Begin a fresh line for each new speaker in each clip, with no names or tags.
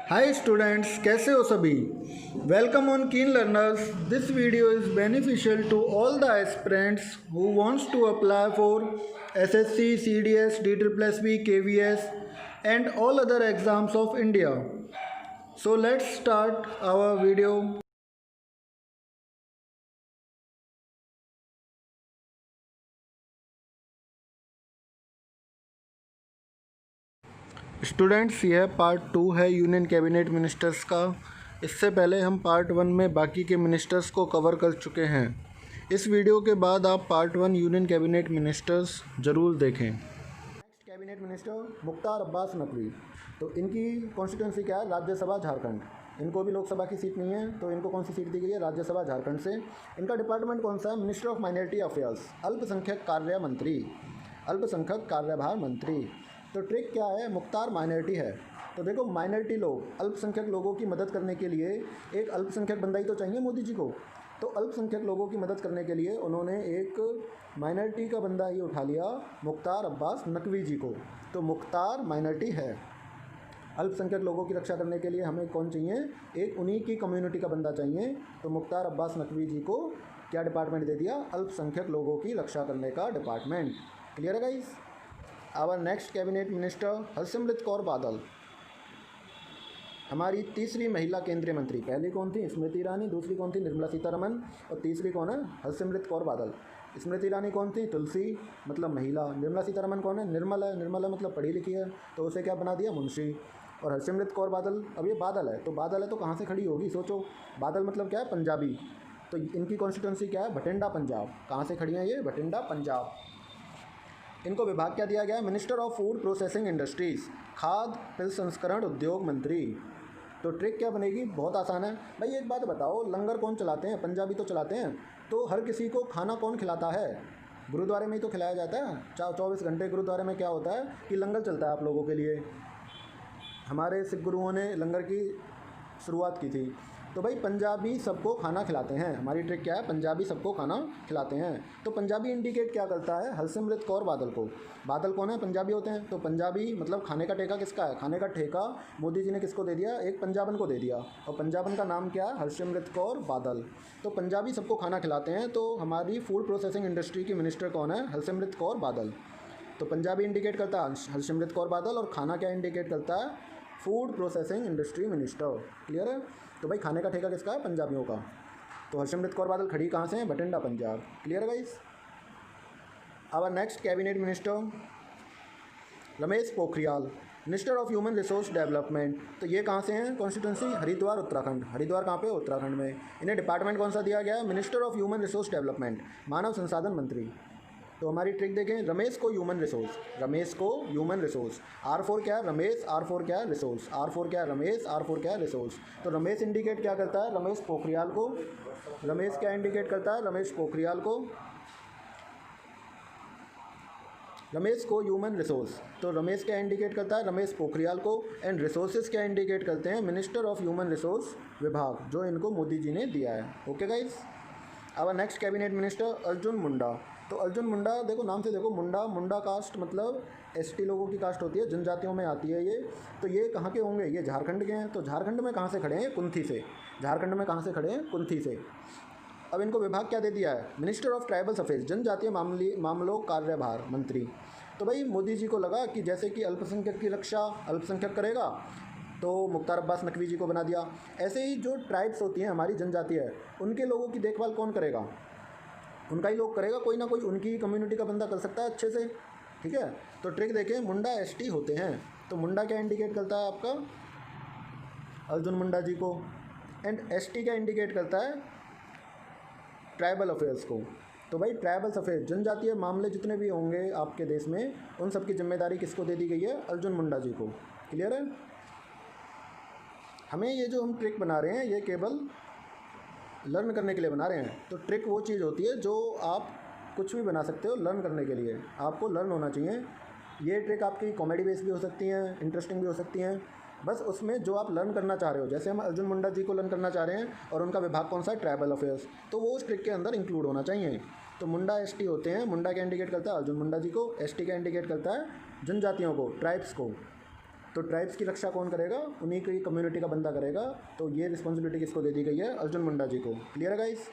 Hi students, कैसे हो सभी। Welcome on keen learners. This video is beneficial to all the aspirants who wants to apply for SSC, CDS, DSSB, KVS and all other exams of India. So let's start our video. Students, यह part 2 है union cabinet ministers का। इससे पहले हम part 1 में बाकी के ministers को कवर कर चुके हैं। इस वीडियो के बाद आप पार्ट 1 यूनियन कैबिनेट मिनिस्टर्स ज़रूर देखें। Next cabinet minister Mukhtar Abbas Naqvi. तो इनकी कॉन्स्टिट्यूंसी क्या है? राज्यसभा झारखंड। इनको भी लोकसभा की सीट नहीं है, तो इनको कौन सी सीट दी गई है? राज्यसभा झारखंड से। इनका डिपार्टमेंट कौन सा है? मिनिस्टर ऑफ माइनॉरिटी अफेयर्स, अल्पसंख्यक कार्य मंत्री, अल्पसंख्यक कार्यभार मंत्री। तो ट्रिक क्या है? मुख्तार माइनॉरिटी है। तो देखो, माइनॉरिटी लोग, अल्पसंख्यक लोगों की मदद करने के लिए एक अल्पसंख्यक बंदा ही तो चाहिए मोदी जी को। तो अल्पसंख्यक लोगों की मदद करने के लिए उन्होंने एक माइनॉरिटी का बंदा ही उठा लिया, मुख्तार अब्बास नकवी जी को। तो मुख्तार माइनॉरिटी है। अल्पसंख्यक लोगों की रक्षा करने के लिए हमें कौन चाहिए? एक उन्हीं की कम्युनिटी का बंदा चाहिए। तो मुख्तार अब्बास नकवी जी को क्या डिपार्टमेंट दे दिया? अल्पसंख्यक लोगों की रक्षा करने का डिपार्टमेंट। क्लियर है guys? Our next cabinet minister Harsimrat Kaur Badal, हमारी तीसरी महिला केंद्रीय मंत्री। पहली कौन थी? स्मृति ईरानी। दूसरी कौन थी? निर्मला सीतारमन। और तीसरी कौन है? हरसिमरत कौर बादल। स्मृति ईरानी कौन थी? तुलसी, मतलब महिला। निर्मला सीतारमन कौन है? निर्मल है। निर्मल है मतलब पढ़ी लिखी है, तो उसे क्या बना दिया? मुंशी। और हरसिमरत कौर बादल, अब ये बादल है, तो बादल है तो कहाँ से खड़ी होगी? सोचो, बादल मतलब क्या है? पंजाबी। तो इनकी कॉन्स्टिट्यूंसी क्या है? भटिंडा, पंजाब। कहाँ से खड़ी हैं ये? भटिंडा, पंजाब। इनको विभाग क्या दिया गया है? Minister of food processing industries, खाद्य प्रसंस्करण उद्योग मंत्री। तो ट्रिक क्या बनेगी? बहुत आसान है भाई। एक बात बताओ, लंगर कौन चलाते हैं? पंजाबी तो चलाते हैं। तो हर किसी को खाना कौन खिलाता है? गुरुद्वारे में ही तो खिलाया जाता है। 24 घंटे गुरुद्वारे में क्या होता है कि लंगर चलता है आप लोगों के लिए। हमारे सिख गुरुओं ने लंगर की शुरुआत की थी। तो भाई पंजाबी सबको खाना खिलाते हैं। हमारी ट्रिक क्या है? पंजाबी सबको खाना खिलाते हैं। तो पंजाबी इंडिकेट क्या करता है? हरसिमरत कौर बादल को। बादल कौन है? पंजाबी होते हैं। तो पंजाबी मतलब खाने का ठेका किसका है? खाने का ठेका मोदी जी ने किसको दे दिया? एक पंजाबन को दे दिया। और पंजाबन का नाम क्या है? हरसिमरत कौर बादल। तो पंजाबी सबको खाना खिलाते हैं। तो हमारी फूड प्रोसेसिंग इंडस्ट्री की मिनिस्टर कौन है? हरसिमरत कौर बादल। तो पंजाबी इंडिकेट करता है हरसिमरत कौर बादल, और खाना क्या इंडिकेट करता है? Food processing industry minister. Clear है? तो भाई खाने का ठेका किसका है? पंजाबियों का। तो हरसिमरत कौर बादल खड़ी कहाँ से है? भटिंडा, पंजाब। क्लियर है guys? Our next cabinet minister Ramesh Pokhriyal, minister of human resource development. तो ये कहाँ से हैं? कॉन्स्टिट्यूंसी हरिद्वार, उत्तराखंड। हरिद्वार कहाँ पे? उत्तराखंड में। इन्हें डिपार्टमेंट कौन सा दिया गया है? Minister of human resource development, मानव संसाधन मंत्री। तो हमारी ट्रिक देखें, रमेश को ह्यूमन रिसोर्स, रमेश को ह्यूमन रिसोर्स। R4 क्या है? रमेश। R4 क्या है? रिसोर्स। R4 क्या है? रमेश। R4 क्या है? रिसोर्स। तो रमेश इंडिकेट क्या करता है? रमेश पोखरियाल को। रमेश क्या इंडिकेट करता है? रमेश पोखरियाल को। रमेश को ह्यूमन रिसोर्स। तो रमेश क्या इंडिकेट करता है? रमेश पोखरियाल को। एंड रिसोर्सेज क्या इंडिकेट करते हैं? मिनिस्टर ऑफ ह्यूमन रिसोर्स विभाग, जो इनको मोदी जी ने दिया है। Okay guys? अब next cabinet minister Arjun Munda. तो अर्जुन मुंडा, देखो नाम से देखो, मुंडा। मुंडा कास्ट मतलब ST लोगों की कास्ट होती है, जनजातियों में आती है ये। तो ये कहाँ के होंगे? ये झारखंड के हैं। तो झारखंड में कहाँ से खड़े हैं? कुंथी से। झारखंड में कहाँ से खड़े हैं? कुंथी से। अब इनको विभाग क्या दे दिया है? मिनिस्टर ऑफ ट्राइबल्स अफेयर्स, जनजातीय मामलों कार्यभार मंत्री। तो भाई मोदी जी को लगा कि जैसे कि अल्पसंख्यक की रक्षा अल्पसंख्यक करेगा, तो मुख्तार अब्बास नकवी जी को बना दिया। ऐसे ही जो ट्राइब्स होती हैं, हमारी जनजाति है, उनके लोगों की देखभाल कौन करेगा? उनका ही लोग करेगा, कोई ना कोई उनकी कम्युनिटी का बंदा कर सकता है अच्छे से। ठीक है? तो ट्रिक देखें, मुंडा ST होते हैं। तो मुंडा क्या इंडिकेट करता है आपका? अर्जुन मुंडा जी को। एंड ST क्या इंडिकेट करता है? ट्राइबल अफेयर्स को। तो भाई ट्राइबल अफेयर, जनजातीय मामले जितने भी होंगे आपके देश में, उन सब की जिम्मेदारी किसको दे दी गई है? अर्जुन मुंडा जी को। क्लियर है? हमें ये जो हम ट्रिक बना रहे हैं, ये केवल लर्न करने के लिए बना रहे हैं। तो ट्रिक वो चीज़ होती है जो आप कुछ भी बना सकते हो लर्न करने के लिए। आपको लर्न होना चाहिए। ये ट्रिक आपकी कॉमेडी बेस भी हो सकती हैं, इंटरेस्टिंग भी हो सकती हैं। बस उसमें जो आप लर्न करना चाह रहे हो, जैसे हम अर्जुन मुंडा जी को लर्न करना चाह रहे हैं और उनका विभाग कौन सा है? ट्राइबल अफेयर्स, तो वो उस ट्रिक के अंदर इंक्लूड होना चाहिए। तो मुंडा ST होते हैं। मुंडा क्या इंडिकेट करता है? अर्जुन मुंडा जी को। ST क्या इंडिकेट करता है? जनजातियों को, ट्राइब्स को। तो ट्राइब्स की रक्षा कौन करेगा? उन्हीं की कम्युनिटी का बंदा करेगा। तो ये रिस्पॉन्सिबिलिटी किसको दे दी गई है? अर्जुन मुंडा जी को। क्लियर है गाइस?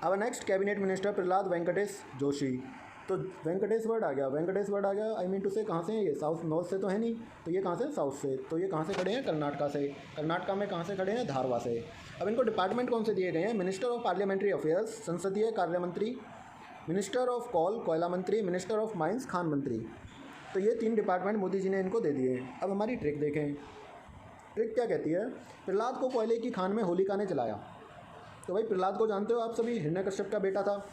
अब next cabinet minister Prahlad Venkatesh Joshi. तो वेंकटेश वर्ड आ गया, वेंकटेश वर्ड आ गया, आई मीन टू से कहाँ से है ये? साउथ नॉर्थ से तो है नहीं, तो ये कहाँ से? साउथ से। तो ये कहाँ से खड़े हैं? कर्नाटका से। कर्नाटका में कहाँ से खड़े हैं? धारवा से। अब इनको डिपार्टमेंट कौन से दिए गए हैं? मिनिस्टर ऑफ पार्लियामेंट्री अफेयर्स, संसदीय कार्य मंत्री, मिनिस्टर ऑफ कॉल, कोयला मंत्री, मिनिस्टर ऑफ माइंस, खान मंत्री। तो ये 3 डिपार्टमेंट मोदी जी ने इनको दे दिए हैं। अब हमारी ट्रिक देखें। ट्रिक क्या कहती है? प्रहलाद को कोयले की खान में होलिका ने जलाया। तो भाई प्रहलाद को जानते हो आप सभी, हिरण्यकश्यप का बेटा था,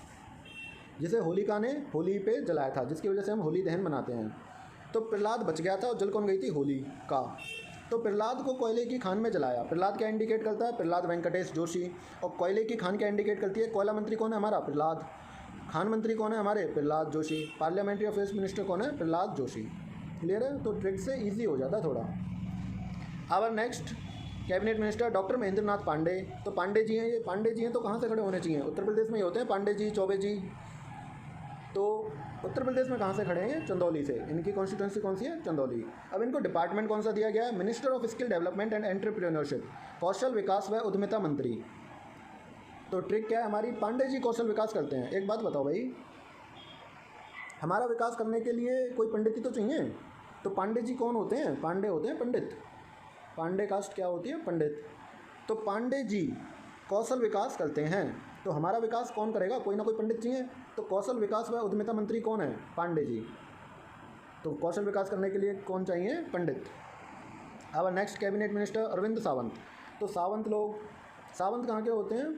जिसे होलिका ने होली पे जलाया था, जिसकी वजह से हम होली दहन मनाते हैं। तो प्रहलाद बच गया था और जल कौन गई थी? होलिका। तो प्रहलाद को कोयले की खान में जलाया। प्रहलाद क्या इंडिकेट करता है? प्रहलाद वेंकटेश जोशी। और कोयले की खान क्या इंडिकेट करती है? कोयला मंत्री कौन है हमारा? प्रहलाद। खान मंत्री कौन है हमारे? Prahlad Joshi. Parliamentary affairs minister कौन है? प्रहलाद जोशी। क्लियर है? तो ट्रिक से ईजी हो जाता है थोड़ा। Our next cabinet minister doctor Mahendra Nath Pandey. तो पांडे जी हैं, ये पांडे जी हैं तो कहाँ से खड़े होने चाहिए? उत्तर प्रदेश में ही होते हैं पांडे जी, चौबे जी। तो उत्तर प्रदेश में कहाँ से खड़े हैं? चंदौली से। इनकी कॉन्स्टिट्यूंसी कौन सी है? चंदौली। अब इनको डिपार्टमेंट कौन सा दिया गया है? Minister of skill development and entrepreneurship, कौशल विकास व उद्यमिता मंत्री। तो ट्रिक क्या है हमारी? पांडे जी कौशल विकास करते हैं। एक बात बताओ भाई, हमारा विकास करने के लिए कोई पंडित ही तो चाहिए। तो पांडे जी कौन होते हैं? पांडे होते हैं पंडित। पांडे कास्ट क्या होती है? पंडित। तो पांडे जी कौशल विकास करते हैं। तो हमारा विकास कौन करेगा? कोई ना कोई पंडित चाहिए। तो कौशल विकास व उद्यमिता मंत्री कौन है? पांडे जी। तो कौशल विकास करने के लिए कौन चाहिए? पंडित। अब next cabinet minister Arvind Sawant. तो सावंत लोग, सावंत कहाँ के होते हैं?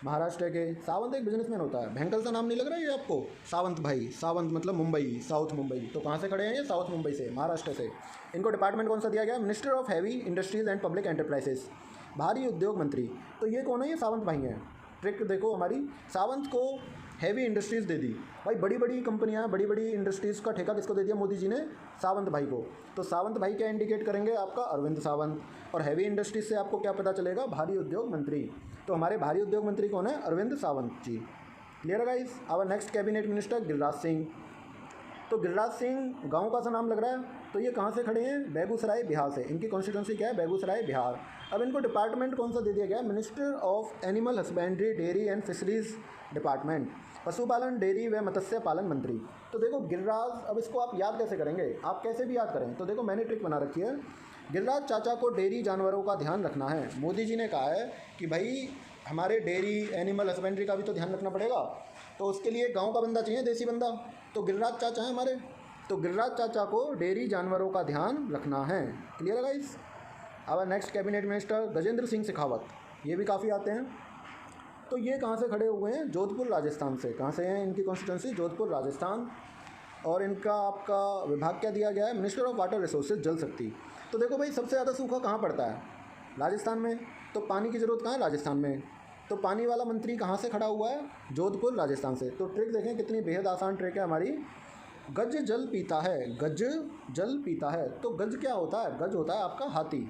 महाराष्ट्र के। सावंत एक बिजनेसमैन होता है। भयंकर सा नाम नहीं लग रहा है ये आपको? सावंत भाई, सावंत मतलब मुंबई, साउथ मुंबई। तो कहाँ से खड़े हैं ये? साउथ मुंबई से, महाराष्ट्र से। इनको डिपार्टमेंट कौन सा दिया गया? Minister of heavy industries and public enterprises, भारी उद्योग मंत्री। तो ये कौन है? ये सावंत भाई हैं। ट्रिक देखो हमारी, सावंत को हैवी इंडस्ट्रीज़ दे दी। भाई बड़ी बड़ी कंपनियां, बड़ी बड़ी इंडस्ट्रीज़ का ठेका किसको दे दिया मोदी जी ने? सावंत भाई को। तो सावंत भाई क्या इंडिकेट करेंगे? आपका अरविंद सावंत। और हैवी इंडस्ट्रीज से आपको क्या पता चलेगा? भारी उद्योग मंत्री। तो हमारे भारी उद्योग मंत्री कौन है? अरविंद सावंत जी। क्लियर है guys? Our next cabinet minister Giriraj Singh. तो गिरिराज सिंह गांव का सा नाम लग रहा है। तो ये कहाँ से खड़े हैं? बेगूसराय, बिहार से। इनकी कॉन्स्टिट्यूंसी क्या है? बेगूसराय, बिहार। अब इनको डिपार्टमेंट कौन सा दे दिया गया? Minister of animal husbandry, dairy and fisheries department, पशुपालन, डेयरी व मत्स्य पालन मंत्री। तो देखो गिरिराज, अब इसको आप याद कैसे करेंगे? आप कैसे भी याद करें। तो देखो मैंने ट्रिक बना रखी है। गिरिराज चाचा को डेयरी जानवरों का ध्यान रखना है। मोदी जी ने कहा है कि भाई हमारे डेयरी एनिमल हस्बेंड्री का भी तो ध्यान रखना पड़ेगा। तो उसके लिए गाँव का बंदा चाहिए, देसी बंदा। तो गिरिराज चाचा है हमारे। तो गिरिराज चाचा को डेयरी जानवरों का ध्यान रखना है। क्लियर है गाइस? अब next cabinet minister Gajendra Singh Shekhawat. ये भी काफ़ी आते हैं। तो ये कहाँ से खड़े हुए हैं? जोधपुर, राजस्थान से। कहाँ से हैं इनकी कॉन्स्टिट्यूंसी? जोधपुर, राजस्थान। और इनका आपका विभाग क्या दिया गया है? मिनिस्टर ऑफ वाटर रिसोर्सेज, जल शक्ति। तो देखो भाई सबसे ज़्यादा सूखा कहाँ पड़ता है? राजस्थान में। तो पानी की ज़रूरत कहाँ है? राजस्थान में। तो पानी वाला मंत्री कहाँ से खड़ा हुआ है? जोधपुर, राजस्थान से। तो ट्रिक देखें कितनी बेहद आसान ट्रिक है हमारी। गज जल पीता है, गज जल पीता है। तो गज क्या होता है? गज होता है आपका हाथी।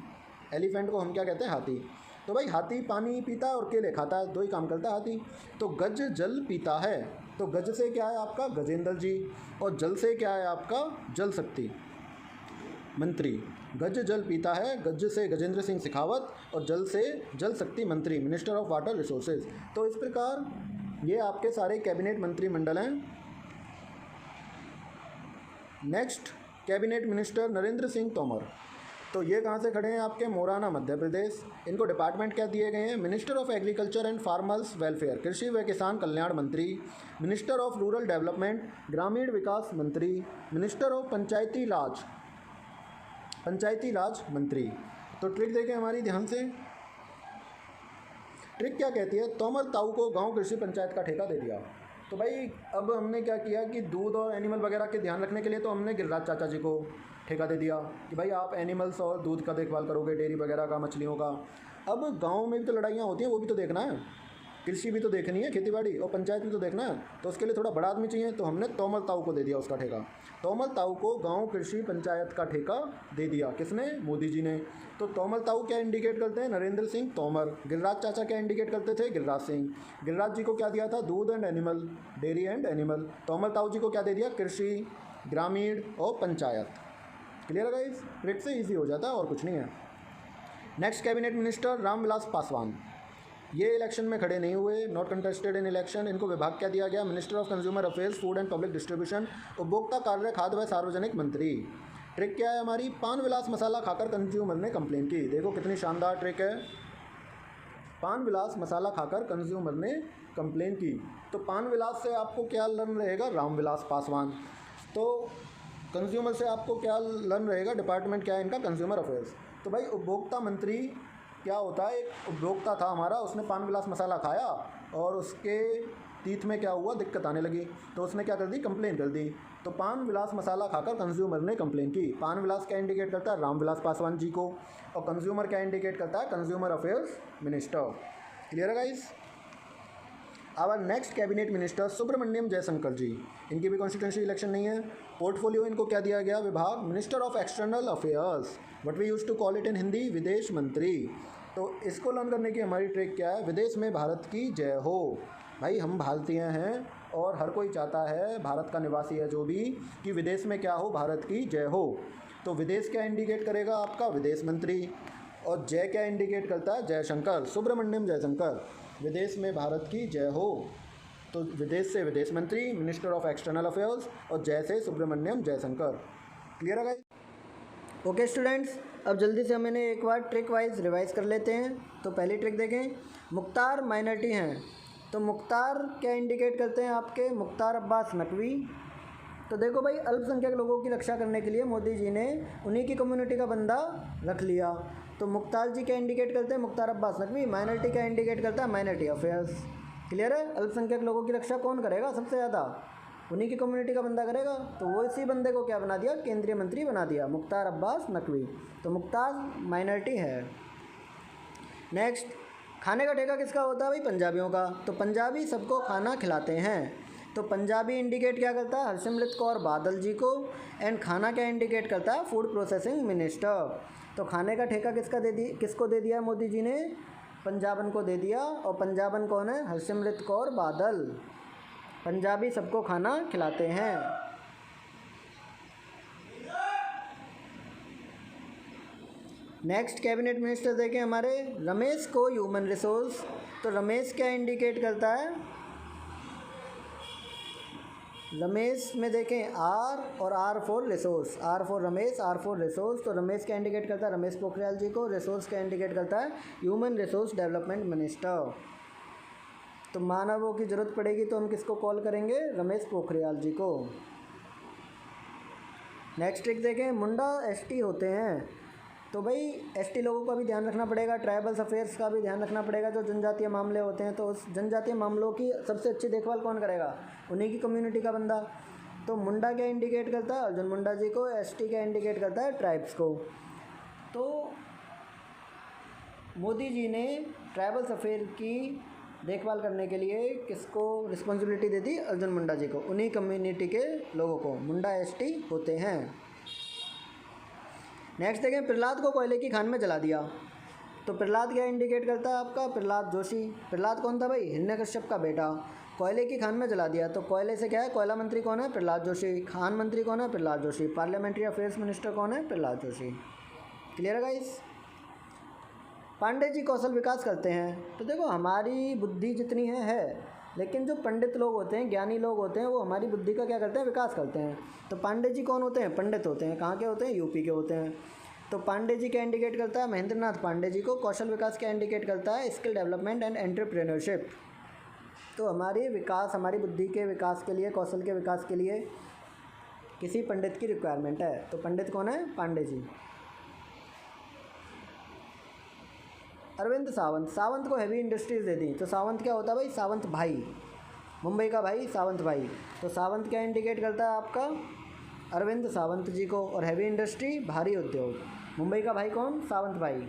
एलिफेंट को हम क्या कहते हैं? हाथी। तो भाई हाथी पानी पीता है और केले खाता है, दो ही काम करता है हाथी। तो गज जल पीता है। तो गज से क्या है आपका? गजेंद्र जी। और जल से क्या है आपका? जल शक्ति मंत्री। गज जल पीता है, गज से गजेंद्र सिंह शेखावत, और जल से जल शक्ति मंत्री, मिनिस्टर ऑफ वाटर रिसोर्सेज। तो इस प्रकार ये आपके सारे कैबिनेट मंत्रिमंडल हैं। Next cabinet minister Narendra Singh Tomar. तो ये कहाँ से खड़े हैं? आपके मोराना, मध्य प्रदेश। इनको डिपार्टमेंट क्या दिए गए हैं? Minister of agriculture and farmers welfare, कृषि व किसान कल्याण मंत्री, मिनिस्टर ऑफ रूरल डेवलपमेंट, ग्रामीण विकास मंत्री, मिनिस्टर ऑफ पंचायती राज मंत्री। तो ट्रिक देखें हमारी ध्यान से। ट्रिक क्या कहती है? तोमर ताऊ को गांव कृषि पंचायत का ठेका दे दिया। तो भाई अब हमने क्या किया कि दूध और एनिमल वगैरह के ध्यान रखने के लिए तो हमने गिरिराज चाचा जी को ठेका दे दिया कि भाई आप एनिमल्स और दूध का देखभाल करोगे, डेयरी वगैरह का, मछलियों का। अब गांव में भी तो लड़ाइयाँ होती हैं, वो भी तो देखना है। कृषि भी तो देखनी है, खेतीबाड़ी, और पंचायत भी तो देखना है। तो उसके लिए थोड़ा बड़ा आदमी चाहिए। तो हमने तोमर ताऊ को दे दिया उसका ठेका। तोमर ताऊ को गांव कृषि पंचायत का ठेका दे दिया। किसने? मोदी जी ने। तो तोमर ताऊ क्या इंडिकेट करते हैं? नरेंद्र सिंह तोमर। गिरिराज चाचा क्या इंडिकेट करते थे? गिरिराज सिंह। गिरिराज जी को क्या दिया था? दूध and animal, dairy and animal. Tomar ताऊ जी को क्या दे दिया? कृषि, ग्रामीण और पंचायत। क्लियर है गाइस, ट्रिक से ईजी हो जाता है और कुछ नहीं है। Next cabinet minister Ramvilas Paswan, ये इलेक्शन में खड़े नहीं हुए, नॉट कंटेस्टेड इन इलेक्शन। इनको विभाग क्या दिया गया? Minister of consumer affairs, food and public distribution, उपभोक्ता कार्य, खाद्य व सार्वजनिक मंत्री। ट्रिक क्या है हमारी? पान विलास मसाला खाकर कंज्यूमर ने कंप्लेन की। देखो कितनी शानदार ट्रिक है। पान विलास मसाला खाकर कंज्यूमर ने कंप्लेन की, तो पान विलास से आपको क्या लर्न रहेगा? रामविलास पासवान। तो कंज्यूमर से आपको क्या लर्न रहेगा? डिपार्टमेंट क्या है इनका? Consumer affairs. तो भाई उपभोक्ता मंत्री क्या होता है? एक उपभोक्ता था हमारा, उसने पान विलास मसाला खाया और उसके तीत में क्या हुआ? दिक्कत आने लगी, तो उसने क्या कर दी? कंप्लेन कर दी। तो पान विलास मसाला खाकर कंज्यूमर ने कंप्लेन की। पान विलास क्या इंडिकेट करता है? रामविलास पासवान जी को। और कंज्यूमर क्या इंडिकेट करता है? Consumer affairs minister. क्लियर है guys? Our next cabinet minister Subrahmanyam Jaishankar ji, इनकी भी कॉन्स्टिट्यूंसी इलेक्शन नहीं है। पोर्टफोलियो इनको क्या दिया गया? विभाग minister of external affairs, what we use to call it in Hindi, विदेश मंत्री। तो इसको लर्न करने की हमारी ट्रिक क्या है? विदेश में भारत की जय हो। भाई हम भारतीय हैं और हर कोई चाहता है, भारत का निवासी है जो भी, कि विदेश में क्या हो? भारत की जय हो। तो विदेश क्या इंडिकेट करेगा आपका? विदेश मंत्री। और जय क्या इंडिकेट करता है? जयशंकर, सुब्रमण्यम जयशंकर। विदेश में भारत की जय हो, तो विदेश से विदेश मंत्री, मिनिस्टर ऑफ एक्सटर्नल अफेयर्स, और जय से सुब्रमण्यम जयशंकर। क्लियर है गाइस? ओके स्टूडेंट्स, अब जल्दी से हम इन्हें एक बार ट्रिक वाइज रिवाइज कर लेते हैं। तो पहली ट्रिक देखें, मुख्तार माइनॉरिटी हैं, तो मुख्तार क्या इंडिकेट करते हैं आपके? मुख्तार अब्बास नकवी। तो देखो भाई, अल्पसंख्यक लोगों की रक्षा करने के लिए मोदी जी ने उन्हीं की कम्युनिटी का बंदा रख लिया। तो मुख्तार जी क्या इंडिकेट करते हैं? मुख्तार अब्बास नकवी। माइनॉरिटी क्या इंडिकेट करता है? Minority affairs. क्लियर है? अल्पसंख्यक लोगों की रक्षा कौन करेगा सबसे ज़्यादा? उन्हीं की कम्युनिटी का बंदा करेगा। तो वो इसी बंदे को क्या बना दिया? केंद्रीय मंत्री बना दिया, मुख्तार अब्बास नकवी। तो मुख्तार माइनॉरिटी है। नेक्स्ट, खाने का ठेका किसका होता है भाई? पंजाबियों का। तो पंजाबी सबको खाना खिलाते हैं, तो पंजाबी इंडिकेट क्या करता है? हरसिमरत कौर बादल जी को। एंड खाना क्या इंडिकेट करता है? Food processing minister. तो खाने का ठेका किसको दे दिया मोदी जी ने? पंजाबन को दे दिया। और पंजाबन कौन है? हरसिमरत कौर बादल। पंजाबी सबको खाना खिलाते हैं। नेक्स्ट कैबिनेट मिनिस्टर देखें हमारे, रमेश को ह्यूमन रिसोर्स। तो रमेश क्या इंडिकेट करता है? रमेश में देखें आर और R for resource, R for Ramesh, R for resource. तो रमेश क्या इंडिकेट करता है? रमेश पोखरियाल जी को। रिसोर्स क्या इंडिकेट करता है? Human resource development minister. तो मानवों की ज़रूरत पड़ेगी तो हम किसको कॉल करेंगे? रमेश पोखरियाल जी को। नेक्स्ट ट्रिक देखें, मुंडा एसटी होते हैं, तो भाई एसटी लोगों का भी ध्यान रखना पड़ेगा, ट्राइबल्स अफेयर्स का भी ध्यान रखना पड़ेगा। जो जनजातीय मामले होते हैं, तो उस जनजातीय मामलों की सबसे अच्छी देखभाल कौन करेगा? उन्हीं की कम्युनिटी का बंदा। तो मुंडा क्या इंडिकेट करता है? अर्जुन मुंडा जी को। एसटी क्या इंडिकेट करता है? ट्राइब्स को। तो मोदी जी ने ट्राइबल्स अफेयर की देखभाल करने के लिए किसको रिस्पॉन्सिबिलिटी दे दी? अर्जुन मुंडा जी को। उन्हीं कम्युनिटी के लोगों को मुंडा एसटी होते हैं। नेक्स्ट देखें, प्रहलाद को कोयले की खान में जला दिया। तो प्रहलाद क्या इंडिकेट करता है आपका? प्रहलाद जोशी। प्रहलाद कौन था भाई? हिरण्यकश्यप का बेटा। कोयले की खान में जला दिया, तो कोयले से क्या है? कोयला मंत्री कौन है? प्रहलाद जोशी। खान मंत्री कौन है? Prahlad Joshi. Parliamentary affairs minister कौन है? प्रहलाद जोशी। क्लियर है गाइस? पांडे जी कौशल विकास करते हैं। तो देखो, हमारी बुद्धि जितनी है, लेकिन जो पंडित लोग होते हैं, ज्ञानी लोग होते हैं, वो हमारी बुद्धि का क्या करते हैं? विकास करते हैं। तो पांडे जी कौन होते हैं? पंडित होते हैं। कहाँ के होते हैं? यूपी के होते हैं। तो पांडे जी क्या इंडिकेट करता है? महेंद्र नाथ पांडे जी को। कौशल विकास क्या इंडिकेट करता है? Skill development and entrepreneurship. तो हमारी विकास, हमारी बुद्धि के विकास के लिए, कौशल के विकास के लिए किसी पंडित की रिक्वायरमेंट है। तो पंडित कौन है? पांडे जी। अरविंद सावंत, सावंत को हैवी इंडस्ट्रीज़ दे दी। तो सावंत क्या होता है भाई? सावंत भाई, मुंबई का भाई, सावंत भाई। तो सावंत क्या इंडिकेट करता है आपका? अरविंद सावंत जी को। और हैवी इंडस्ट्री, भारी उद्योग। मुंबई का भाई कौन? सावंत भाई।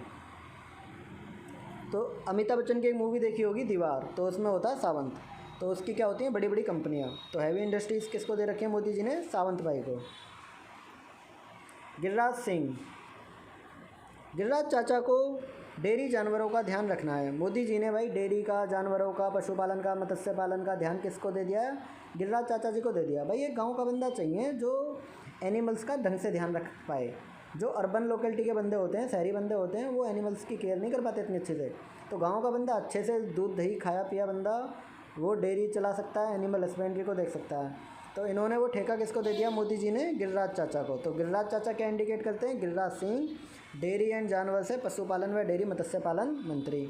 तो अमिताभ बच्चन की एक मूवी देखी होगी दीवार, तो उसमें होता है सावंत। तो उसकी क्या होती हैं? बड़ी बड़ी कंपनियां। तो हैवी इंडस्ट्रीज़ किसको दे रखी है मोदी जी ने? सावंत भाई को। गिरिराज सिंह, गिरिराज चाचा को डेयरी जानवरों का ध्यान रखना है। मोदी जी ने भाई डेयरी का, जानवरों का, पशुपालन का, मत्स्य पालन का ध्यान किसको दे दिया है? गिरिराज चाचा जी को दे दिया। भाई एक गांव का बंदा चाहिए जो एनिमल्स का ढंग से ध्यान रख पाए। जो अर्बन लोकेलिटी के बंदे होते हैं, शहरी बंदे होते हैं, वो एनिमल्स की केयर नहीं कर पाते इतनी अच्छे से। तो गांव का बंदा अच्छे से दूध दही खाया पिया बंदा वो डेयरी चला सकता है, एनिमल हस्बेंड्री को देख सकता है। तो इन्होंने वो ठेका किसको दे दिया, मोदी जी ने गिरिराज चाचा को। तो गिरिराज चाचा क्या इंडिकेट करते हैं, गिरिराज सिंह, डेयरी एंड जानवर से पशुपालन व डेयरी मत्स्य पालन मंत्री।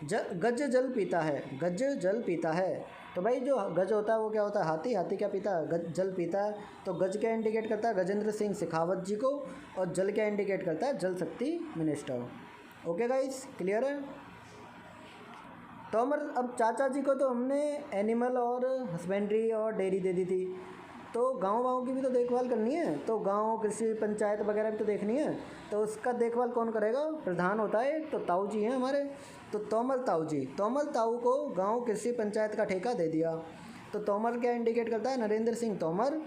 गज जल पीता है, गज जल पीता है। तो भाई जो गज होता है वो क्या होता है, हाथी। हाथी क्या पीता है, गज जल पीता है। तो गज क्या इंडिकेट करता है, गजेंद्र सिंह शेखावत जी को। और जल क्या इंडिकेट करता है, जल शक्ति मिनिस्टर। ओके गाइस, क्लियर है। तो अब चाचा जी को तो हमने एनिमल और हस्बेंड्री और डेयरी दे दी थी। तो गाँव की भी तो देखभाल करनी है, तो गाँव कृषि पंचायत वगैरह भी तो देखनी है। तो उसका देखभाल कौन करेगा, प्रधान होता है तो ताऊ जी हैं हमारे। तो तोमर ताऊ जी, तोमर ताऊ को गाँव कृषि पंचायत का ठेका दे दिया। तो तोमर क्या इंडिकेट करता है, नरेंद्र सिंह तोमर।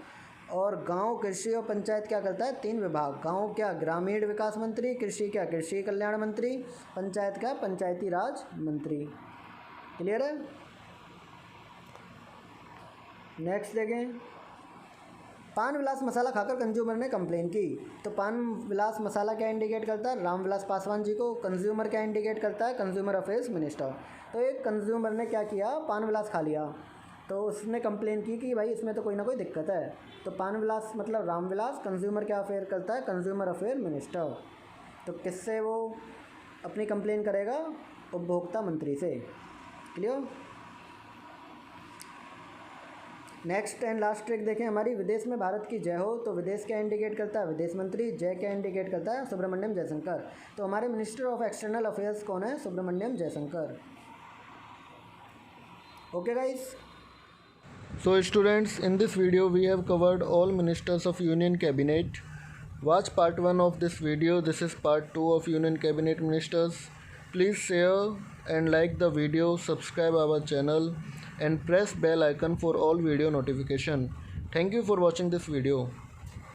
और गांव कृषि और पंचायत क्या करता है, 3 विभाग। गांव क्या, ग्रामीण विकास मंत्री। कृषि क्या, कृषि कल्याण मंत्री। पंचायत क्या, पंचायती राज मंत्री। क्लियर है। नेक्स्ट देखें, पान विलास मसाला खाकर कंज्यूमर ने कंप्लेन की। तो पान विलास मसाला क्या इंडिकेट करता है, रामविलास पासवान जी को। कंज्यूमर क्या इंडिकेट करता है, कंज्यूमर अफेयर्स मिनिस्टर। तो एक कंज्यूमर ने क्या किया, पान विलास खा लिया। तो उसने कंप्लेन की कि भाई इसमें तो कोई ना कोई दिक्कत है। तो पान विलास मतलब रामविलास, कंज्यूमर क्या अफेयर करता है, कंज्यूमर अफेयर मिनिस्टर। तो किससे वो अपनी कंप्लेन करेगा, उपभोक्ता मंत्री से। Clear. Next and last trick देखें हमारी, विदेश में भारत की जय हो। तो विदेश क्या इंडिकेट करता है, विदेश मंत्री। जय क्या इंडिकेट करता है, सुब्रमण्यम जयशंकर। तो हमारे मिनिस्टर ऑफ एक्सटर्नल अफेयर्स कौन है, Subrahmanyam Jaishankar. Okay guys.
So students, in this video we have covered all ministers of Union Cabinet. Watch part 1 of this video. This is part 2 of Union Cabinet ministers. Please share and like the video, subscribe our channel and press bell icon for all video notification. Thank you for watching this video.